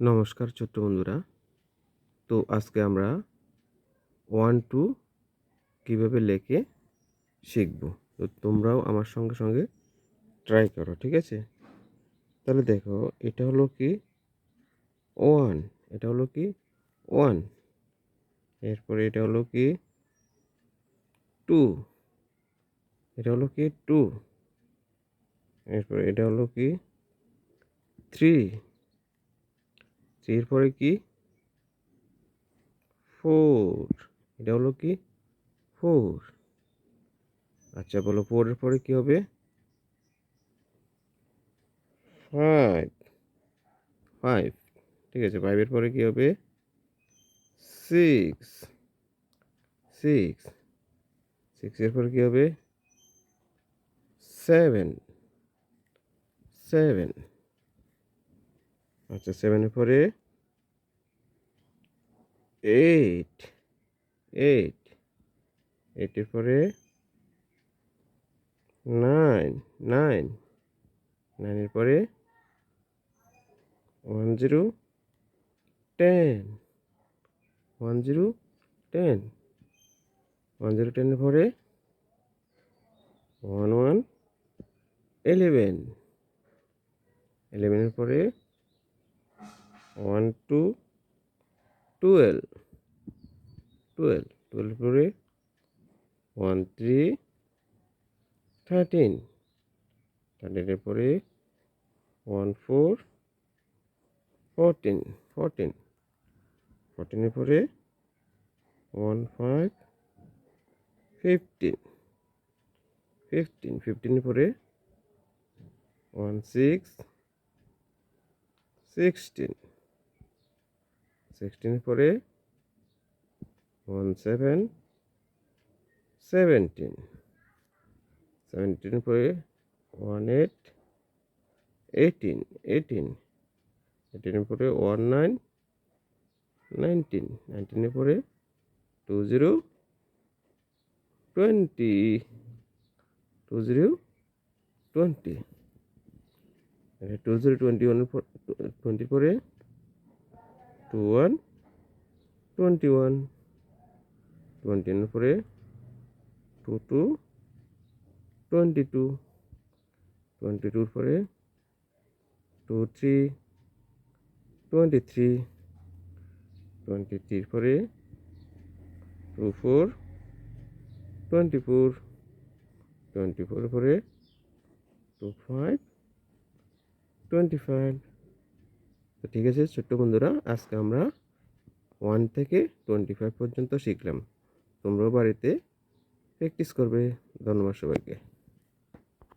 নমস্কার ছোট্ট বন্ধুরা। তো আজকে আমরা 1-2 কীভাবে লেখে শিখব। তো তোমরাও আমার সঙ্গে সঙ্গে ট্রাই করো, ঠিক আছে? তাহলে দেখো, এটা হলো কি 1, এটা হলো কি 1, এরপরে এটা হলো কি 2, এটা হলো কি 2, এরপরে এটা হলো কি 3, 3 এর পরে কি 4, এটা হলো কি 4। আচ্ছা বলো 4 এর পরে কি হবে? 5, 5, ঠিক আছে। 5 এর পরে কি হবে? 6, 6, 6 এর পরে কি হবে? 7, 7, আচ্ছা 7 এর পরে 8, 8, 8 এর পরে 9, 9, 9 এর পরে 10, 10, 10, 10, 10, 10 এর পরে 11, 11, 11 এর পরে 12, 12, 12, 12 এর পরে 13, 13, 13 এর পরে 14, 14, 14, 14 এর পরে 15, 15, 15, 15 এর পরে 16, 16, 16 এর পরে 17, 17, 17 এর পরে 18, 18, 18, 18 এর পরে 19, 19, 19 এর পরে 20, 20, 20, 20, 20, 21 এর পর 20 এর পরে 21, 21, 21 এর পরে 22, 22, 22 এর পরে 23, 23, 23 এর পরে 24, 24, 24 এর পরে 25, 25। তো ঠিক আছে ছোট্ট বন্ধুরা, আজকে আমরা 1 থেকে 25 পর্যন্ত শিখলাম। তোমরাও বাড়িতে প্র্যাকটিস করবে। ধন্যবাদ সবাইকে।